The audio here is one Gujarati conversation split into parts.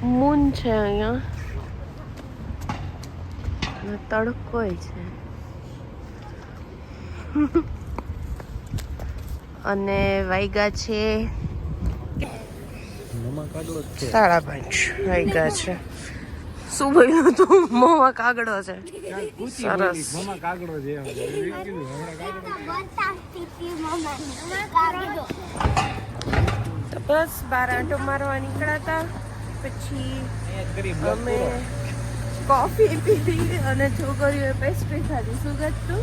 મૂન છે અહીંયા, તડકો છે અને વાગ્યા છે 5:30 વાગ્યા છે. શું બોલ્યું તું? મોમાં કાગડો છે. સરસ. તો બસ 12 આંટો મારવા નીકળ્યા હતા. પછી અમે કોફી પીધી અને છોકરીઓએ પેસ્ટ્રી ખાધી. શું ગતું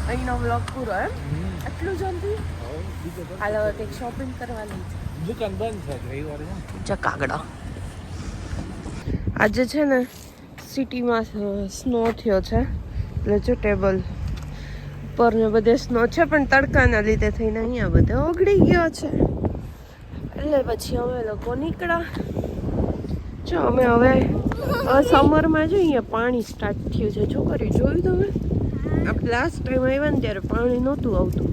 અહીંનો વ્લોગ પૂરો એમ આટલું જલ્દી? હાલો કંઈક શોપિંગ કરવાની છે. દુકાન બંધ છે રવિવારે. કાગડા આજે છે ને સિટીમાં સ્નો થયો છે એટલે જો ટેબલ ઉપર ને બધે સ્નો છે પણ તડકાના લીધે થઈને અહીંયા બધે ઓગળી ગયો છે. એટલે પછી અમે લોકો નીકળ્યા. જો અમે હવે સમરમાં જો અહીંયા પાણી સ્ટાર્ટ થયું છે. છોકરી જોયું તમે? આપણે લાસ્ટ ટાઈમ આવ્યા ને ત્યારે પાણી નહોતું આવતું.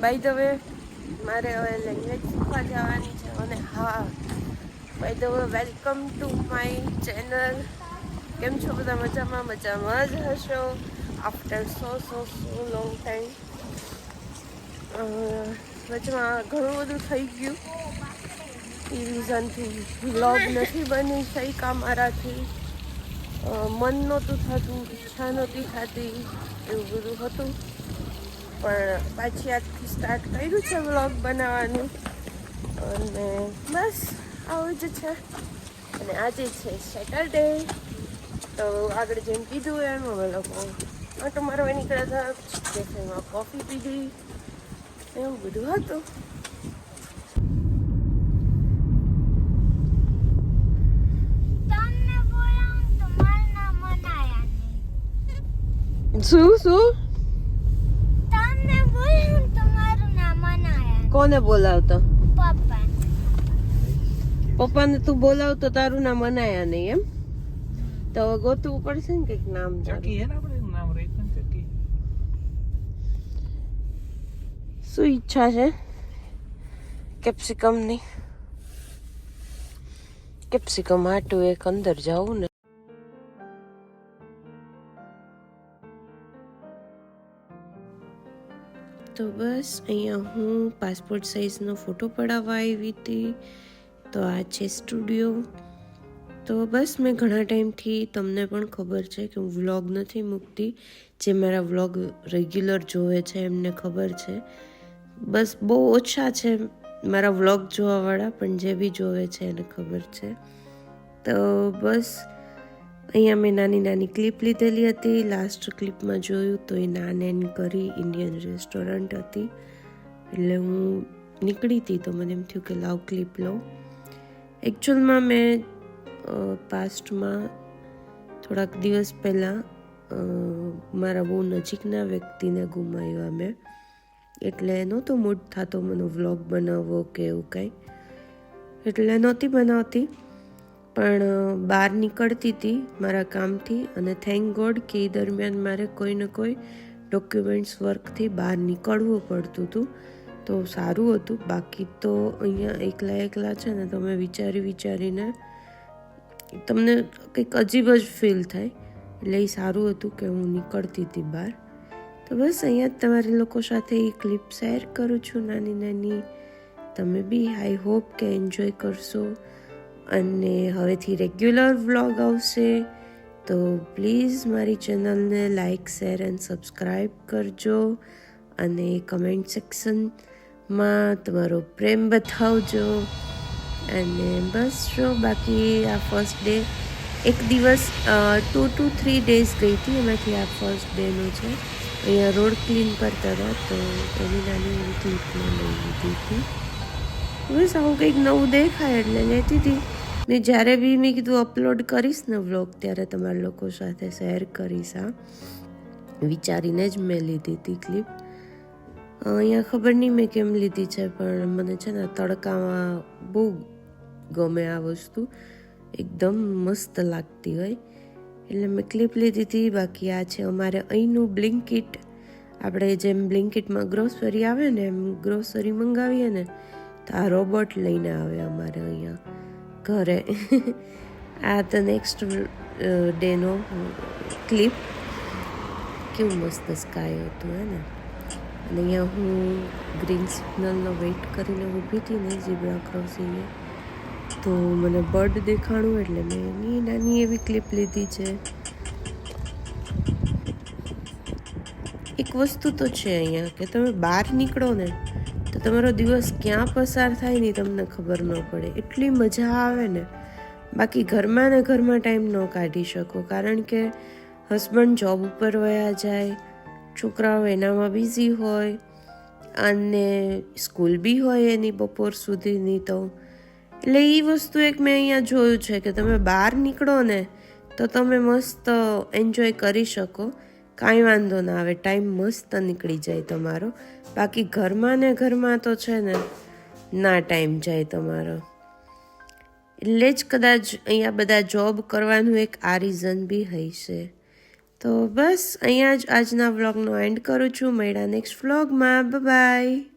બાય ધ વે મારે હવે લેંગ્વેજ શીખવા જવાની છે. અને હા, by the way welcome to my channel. કેમ છો બધા? મજામાં? મજામાં જ હશો આફ્ટર સો લોંગ ટાઈમ. વચમાં ઘણું બધું થઈ ગયું. એ રીઝનથી વ્લોગ નથી બની સહી કામ મારાથી. મન નહોતું થતું, ઈચ્છા નહોતી થતી, એવું બધું હતું. પણ પાછી આજથી સ્ટાર્ટ કર્યું છે વ્લોગ બનાવવાનું. અને બસ આવું જ છે. અને આજે છે સેટરડે. તો આગળ જેમ કીધું એમ અમે લોકો આંટો મારવા નીકળ્યા હતા. કેફેમાં કોફી પીધી, એવું બધું હતું. શું કોને બોલાવતો? પપ્પાને તું બોલાવતો, તારું નામ અનાયા નહીં એમ? તો ગોતવું પડશે ને કઈક નામ. શું ઈચ્છા છે કેપ્સિકમ ની? કેપ્સિકમ હાટું એક અંદર જાવું ને. તો બસ અહીંયા હું પાસપોર્ટ સાઇઝનો ફોટો પડાવવા આવી હતી. તો આ છે સ્ટુડિયો. તો બસ મેં ઘણા ટાઈમથી, તમને પણ ખબર છે કે હું વ્લોગ નથી મૂકતી. જે મારા વ્લોગ રેગ્યુલર જોવે છે એમને ખબર છે. બસ બહુ ઓછા છે મારા વ્લોગ જોવાવાળા, પણ જે બી જોવે છે એને ખબર છે. તો બસ અહીંયા મેં નાની નાની ક્લિપ લીધેલી હતી. લાસ્ટ ક્લિપમાં જોયું તો એ નાન એન્ડ કરી ઇન્ડિયન રેસ્ટોરન્ટ હતી. એટલે હું નીકળી હતી તો મને એમ થયું કે લાવ ક્લિપ લઉં. એકચ્યુઅલમાં મેં પાસ્ટમાં થોડાક દિવસ પહેલાં મારા બહુ નજીકના વ્યક્તિને ગુમાવ્યા મેં. એટલે નહોતો મૂડ થતો મને વ્લોગ બનાવવો કે એવું કંઈ, એટલે નહોતી બનાવતી. પણ બહાર નીકળતી હતી મારા કામથી, અને થેન્ક ગોડ કે એ દરમિયાન મારે કોઈ ને કોઈ ડોક્યુમેન્ટ્સ વર્કથી બહાર નીકળવું પડતું હતું. તો સારું હતું. બાકી તો અહીંયા એકલા છે ને તમે વિચારીને તમને કંઈક અજીબ જ ફીલ થાય. એટલે એ સારું હતું કે હું નીકળતી હતી બહાર. તો બસ અહીંયા તમારી લોકો સાથે એ ક્લિપ શેર કરું છું નાની નાની. તમે બી આઈ હોપ કે એન્જોય કરશો. અને હવેથી રેગ્યુલર વ્લોગ આવશે. તો પ્લીઝ મારી ચેનલને લાઇક, શેર એન્ડ સબસ્ક્રાઈબ કરજો અને કમેન્ટ સેક્શનમાં તમારો પ્રેમ બતાવજો. અને બસ જો બાકી આ ફર્સ્ટ ડે એક દિવસ 2 to 3 days ગઈ હતી, એમાંથી આ ફર્સ્ટ ડેનો છે. અહીંયા રોડ ક્લીન કરતા હતા તો એની નાની એવી ક્લિપમાં લઈ લીધી હતી. બસ આવું કંઈક નવું દેખાય એટલે લેતી હતી. ને જ્યારે બી મેં કીધું અપલોડ કરીશ ને વ્લોગ ત્યારે તમારા લોકો સાથે શેર કરીશ. આ વિચારીને જ મેં લીધી હતી ક્લિપ. અહીંયા ખબર નહીં મેં કેમ લીધી છે, પણ મને છે ને તડકામાં બહુ ગમે આ વસ્તુ, એકદમ મસ્ત લાગતી હોય એટલે મેં ક્લિપ લીધી હતી. બાકી આ છે અમારે અહીંનું બ્લિંકિટ. આપણે જેમ બ્લિંકિટમાં ગ્રોસરી આવે ને એમ ગ્રોસરી મંગાવીએ ને તો આ રોબોટ લઈને આવે અમારે અહીંયા ઘરે. આ તો નેક્સ્ટ ડેનો ક્લિપ. કેવું મસ્ત સ્કાય હતું હે ને. અને અહીંયા હું ગ્રીન સિગ્નલનો વેઇટ કરીને ઊભી હતી ને ઝીબ્રા ક્રોસિંગે, તો મને બર્ડ દેખાણું એટલે મેં એની નાની એવી ક્લિપ લીધી છે. એક વસ્તુ તો છે અહીંયા કે તમે બહાર નીકળો ને તો તમારો દિવસ ક્યાં પસાર થાય ને તમને ખબર ન પડે, એટલી મજા આવે ને. બાકી ઘરમાં ને ઘરમાં ટાઈમ ન કાઢી શકો, કારણ કે હસબન્ડ જોબ ઉપર વયા જાય, છોકરાઓ એનામાં બિઝી હોય અને સ્કૂલ બી હોય એની બપોર સુધીની. તો એટલે એ વસ્તુ એક મેં અહીંયા જોયું છે કે તમે બહાર નીકળો ને તો તમે મસ્ત એન્જોય કરી શકો, કાંઈ વાંધો ના આવે, ટાઈમ મસ્ત નીકળી જાય તમારો. બાકી ઘરમાં ને ઘરમાં તો છે ને ના ટાઈમ જાય તમારો. એટલે જ કદાચ અહીંયા બધા જોબ કરવાનું એક આ રીઝન બી હશે. તો બસ અહીંયા જ આજના વ્લોગનો એન્ડ કરું છું. મળ્યા નેક્સ્ટ વ્લોગમાં. બાય.